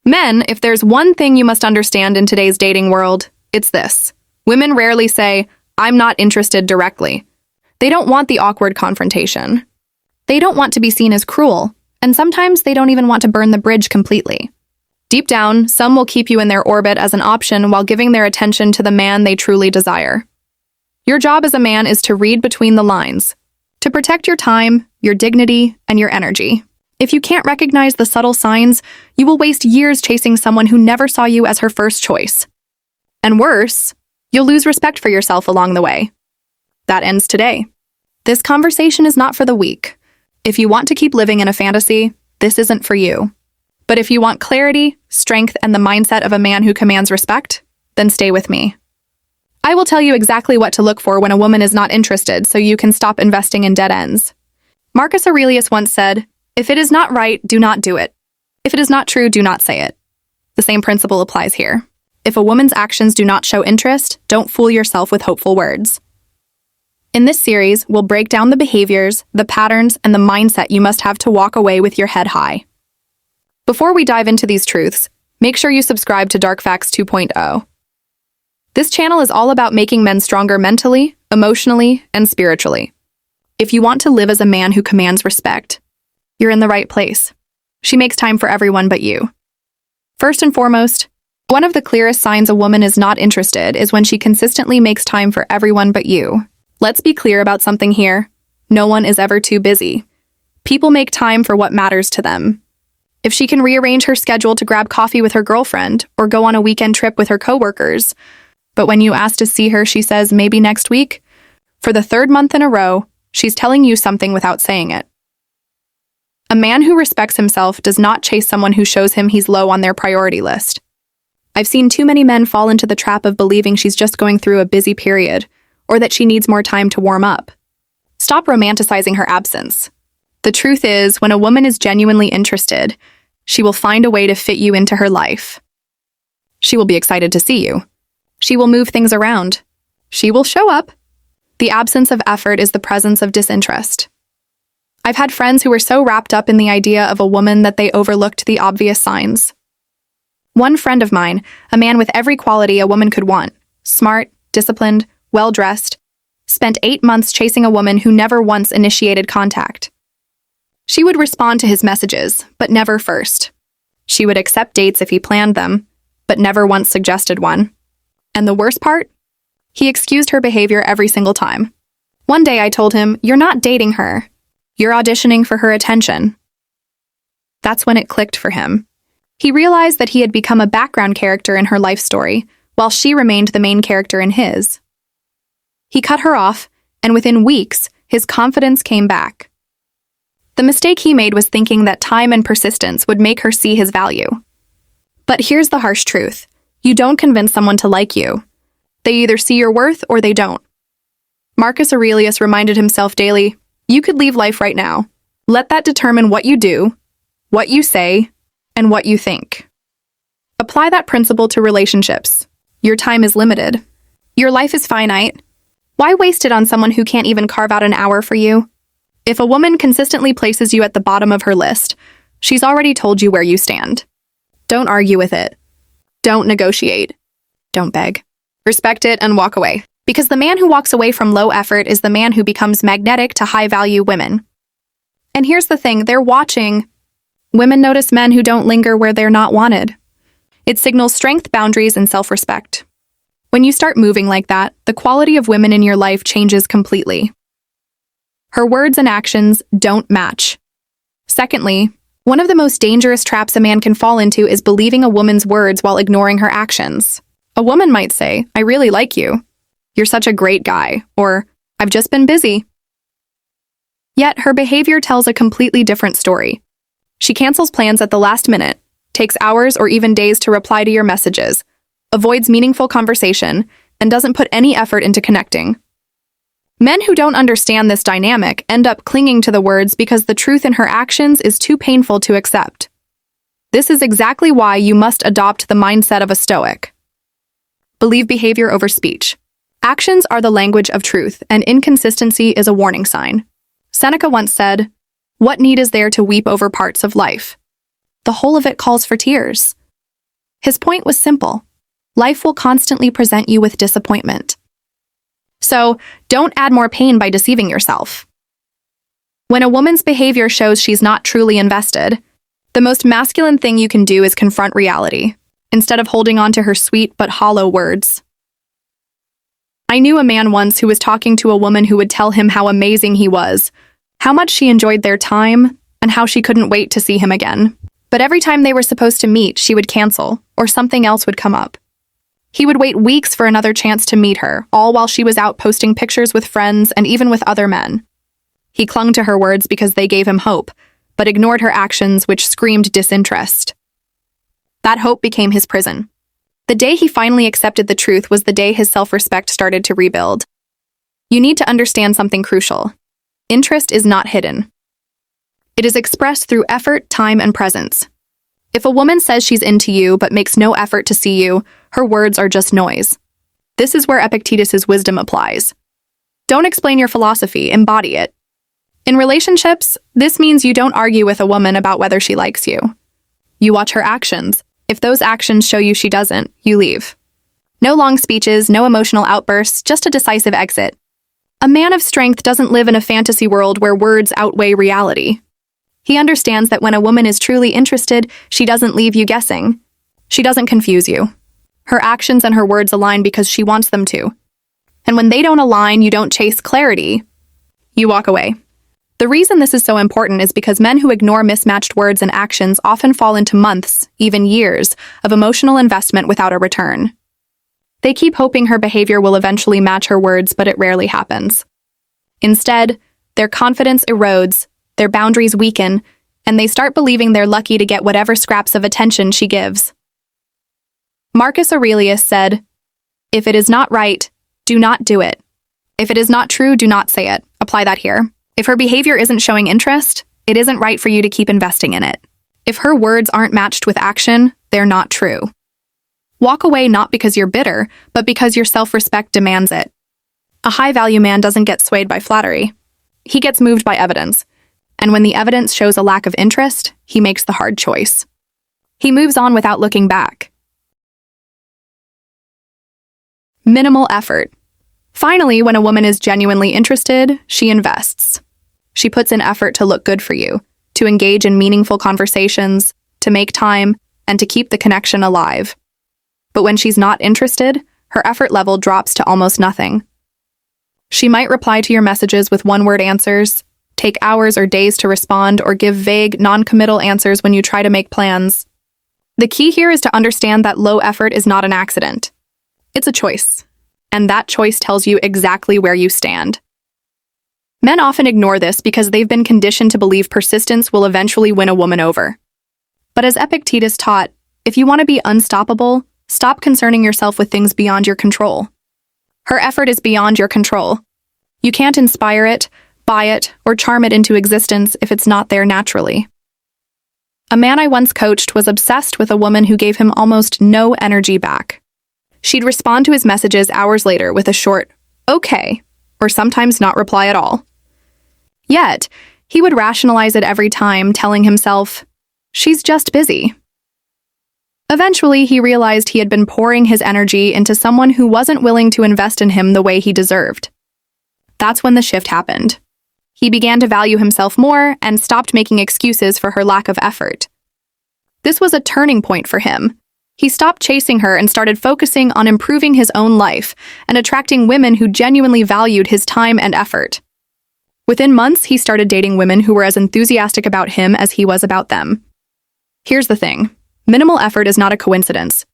Men, if there's one thing you must understand in today's dating world, it's this. Women rarely say, "I'm not interested," directly. They don't want the awkward confrontation. They don't want to be seen as cruel, and sometimes they don't even want to burn the bridge completely. Deep down, some will keep you in their orbit as an option while giving their attention to the man they truly desire. Your job as a man is to read between the lines, to protect your time, your dignity, and your energy. If you can't recognize the subtle signs, you will waste years chasing someone who never saw you as her first choice. And worse, you'll lose respect for yourself along the way. That ends today. This conversation is not for the weak. If you want to keep living in a fantasy, this isn't for you. But if you want clarity, strength, and the mindset of a man who commands respect, then stay with me. I will tell you exactly what to look for when a woman is not interested so you can stop investing in dead ends. Marcus Aurelius once said, "If it is not right, do not do it. If it is not true, do not say it." The same principle applies here. If a woman's actions do not show interest, don't fool yourself with hopeful words. In this series, we'll break down the behaviors, the patterns, and the mindset you must have to walk away with your head high. Before we dive into these truths, make sure you subscribe to Dark Facts 2.0. This channel is all about making men stronger mentally, emotionally, and spiritually. If you want to live as a man who commands respect, you're in the right place. She makes time for everyone but you. First and foremost, one of the clearest signs a woman is not interested is when she consistently makes time for everyone but you. Let's be clear about something here. No one is ever too busy. People make time for what matters to them. If she can rearrange her schedule to grab coffee with her girlfriend or go on a weekend trip with her coworkers, but when you ask to see her, she says maybe next week, for the third month in a row, she's telling you something without saying it. A man who respects himself does not chase someone who shows him he's low on their priority list. I've seen too many men fall into the trap of believing she's just going through a busy period, or that she needs more time to warm up. Stop romanticizing her absence. The truth is, when a woman is genuinely interested, she will find a way to fit you into her life. She will be excited to see you. She will move things around. She will show up. The absence of effort is the presence of disinterest. I've had friends who were so wrapped up in the idea of a woman that they overlooked the obvious signs. One friend of mine, a man with every quality a woman could want, smart, disciplined, well-dressed, spent 8 months chasing a woman who never once initiated contact. She would respond to his messages, but never first. She would accept dates if he planned them, but never once suggested one. And the worst part? He excused her behavior every single time. One day I told him, "You're not dating her. You're auditioning for her attention." That's when it clicked for him. He realized that he had become a background character in her life story, while she remained the main character in his. He cut her off, and within weeks, his confidence came back. The mistake he made was thinking that time and persistence would make her see his value. But here's the harsh truth. You don't convince someone to like you. They either see your worth or they don't. Marcus Aurelius reminded himself daily, "You could leave life right now. Let that determine what you do, what you say, and what you think." Apply that principle to relationships. Your time is limited. Your life is finite. Why waste it on someone who can't even carve out an hour for you? If a woman consistently places you at the bottom of her list, she's already told you where you stand. Don't argue with it. Don't negotiate. Don't beg. Respect it and walk away. Because the man who walks away from low effort is the man who becomes magnetic to high-value women. And here's the thing, they're watching. Women notice men who don't linger where they're not wanted. It signals strength, boundaries, and self-respect. When you start moving like that, the quality of women in your life changes completely. Her words and actions don't match. Secondly, one of the most dangerous traps a man can fall into is believing a woman's words while ignoring her actions. A woman might say, "I really like you. You're such a great guy," or "I've just been busy." Yet her behavior tells a completely different story. She cancels plans at the last minute, takes hours or even days to reply to your messages, avoids meaningful conversation, and doesn't put any effort into connecting. Men who don't understand this dynamic end up clinging to the words because the truth in her actions is too painful to accept. This is exactly why you must adopt the mindset of a Stoic. Believe behavior over speech. Actions are the language of truth, and inconsistency is a warning sign. Seneca once said, "What need is there to weep over parts of life? The whole of it calls for tears." His point was simple. Life will constantly present you with disappointment. So, don't add more pain by deceiving yourself. When a woman's behavior shows she's not truly invested, the most masculine thing you can do is confront reality, instead of holding on to her sweet but hollow words. I knew a man once who was talking to a woman who would tell him how amazing he was, how much she enjoyed their time, and how she couldn't wait to see him again. But every time they were supposed to meet, she would cancel, or something else would come up. He would wait weeks for another chance to meet her, all while she was out posting pictures with friends and even with other men. He clung to her words because they gave him hope, but ignored her actions, which screamed disinterest. That hope became his prison. The day he finally accepted the truth was the day his self-respect started to rebuild. You need to understand something crucial. Interest is not hidden. It is expressed through effort, time, and presence. If a woman says she's into you but makes no effort to see you, her words are just noise. This is where Epictetus's wisdom applies. Don't explain your philosophy, embody it. In relationships, this means you don't argue with a woman about whether she likes you. You watch her actions. If those actions show you she doesn't, you leave. No long speeches, no emotional outbursts, just a decisive exit. A man of strength doesn't live in a fantasy world where words outweigh reality. He understands that when a woman is truly interested, she doesn't leave you guessing. She doesn't confuse you. Her actions and her words align because she wants them to. And when they don't align, you don't chase clarity. You walk away. The reason this is so important is because men who ignore mismatched words and actions often fall into months, even years, of emotional investment without a return. They keep hoping her behavior will eventually match her words, but it rarely happens. Instead, their confidence erodes, their boundaries weaken, and they start believing they're lucky to get whatever scraps of attention she gives. Marcus Aurelius said, "If it is not right, do not do it. If it is not true, do not say it." Apply that here. If her behavior isn't showing interest, it isn't right for you to keep investing in it. If her words aren't matched with action, they're not true. Walk away not because you're bitter, but because your self-respect demands it. A high-value man doesn't get swayed by flattery. He gets moved by evidence. And when the evidence shows a lack of interest, he makes the hard choice. He moves on without looking back. Minimal effort. Finally, when a woman is genuinely interested, she invests. She puts in effort to look good for you, to engage in meaningful conversations, to make time, and to keep the connection alive. But when she's not interested, her effort level drops to almost nothing. She might reply to your messages with one-word answers, take hours or days to respond, or give vague, non-committal answers when you try to make plans. The key here is to understand that low effort is not an accident. It's a choice, and that choice tells you exactly where you stand. Men often ignore this because they've been conditioned to believe persistence will eventually win a woman over. But as Epictetus taught, if you want to be unstoppable, stop concerning yourself with things beyond your control. Her effort is beyond your control. You can't inspire it, buy it, or charm it into existence if it's not there naturally. A man I once coached was obsessed with a woman who gave him almost no energy back. She'd respond to his messages hours later with a short, "okay," or sometimes not reply at all. Yet, he would rationalize it every time, telling himself, "She's just busy." Eventually, he realized he had been pouring his energy into someone who wasn't willing to invest in him the way he deserved. That's when the shift happened. He began to value himself more and stopped making excuses for her lack of effort. This was a turning point for him. He stopped chasing her and started focusing on improving his own life and attracting women who genuinely valued his time and effort. Within months, he started dating women who were as enthusiastic about him as he was about them. Here's the thing. Minimal effort is not a coincidence.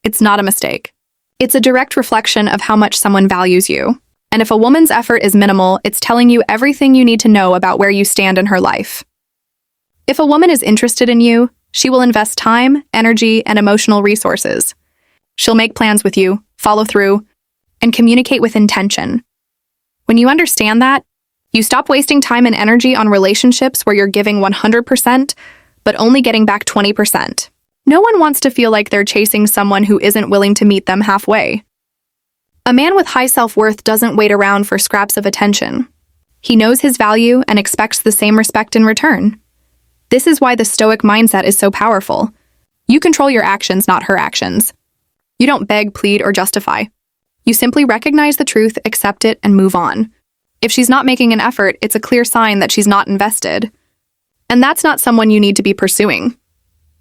It's not a mistake. It's a direct reflection of how much someone values you. And if a woman's effort is minimal, it's telling you everything you need to know about where you stand in her life. If a woman is interested in you, she will invest time, energy, and emotional resources. She'll make plans with you, follow through, and communicate with intention. When you understand that, you stop wasting time and energy on relationships where you're giving 100%, but only getting back 20%. No one wants to feel like they're chasing someone who isn't willing to meet them halfway. A man with high self-worth doesn't wait around for scraps of attention. He knows his value and expects the same respect in return. This is why the Stoic mindset is so powerful. You control your actions, not her actions. You don't beg, plead, or justify. You simply recognize the truth, accept it, and move on. If she's not making an effort, it's a clear sign that she's not invested. And that's not someone you need to be pursuing.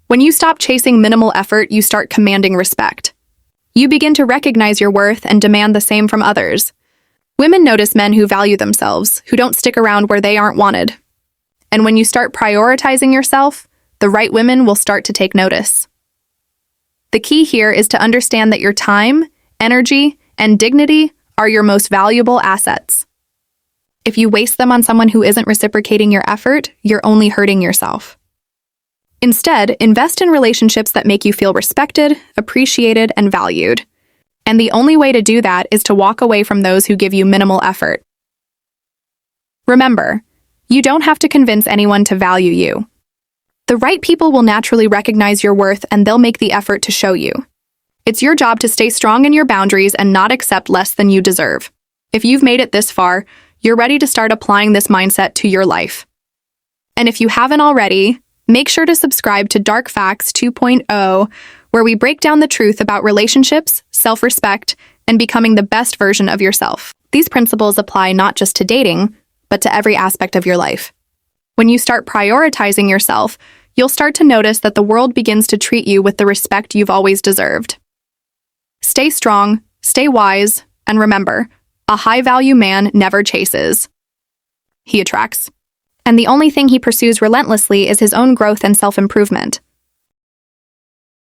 When you stop chasing minimal effort, you start commanding respect. You begin to recognize your worth and demand the same from others. Women notice men who value themselves, who don't stick around where they aren't wanted. And when you start prioritizing yourself, the right women will start to take notice. The key here is to understand that your time, energy, and dignity are your most valuable assets. If you waste them on someone who isn't reciprocating your effort, you're only hurting yourself. Instead, invest in relationships that make you feel respected, appreciated, and valued. And the only way to do that is to walk away from those who give you minimal effort. Remember, you don't have to convince anyone to value you. The right people will naturally recognize your worth and they'll make the effort to show you. It's your job to stay strong in your boundaries and not accept less than you deserve. If you've made it this far, you're ready to start applying this mindset to your life. And if you haven't already, make sure to subscribe to Dark Facts 2.0, where we break down the truth about relationships, self-respect, and becoming the best version of yourself. These principles apply not just to dating, but to every aspect of your life. When you start prioritizing yourself, you'll start to notice that the world begins to treat you with the respect you've always deserved. Stay strong, stay wise, and remember, a high-value man never chases. He attracts. And the only thing he pursues relentlessly is his own growth and self-improvement.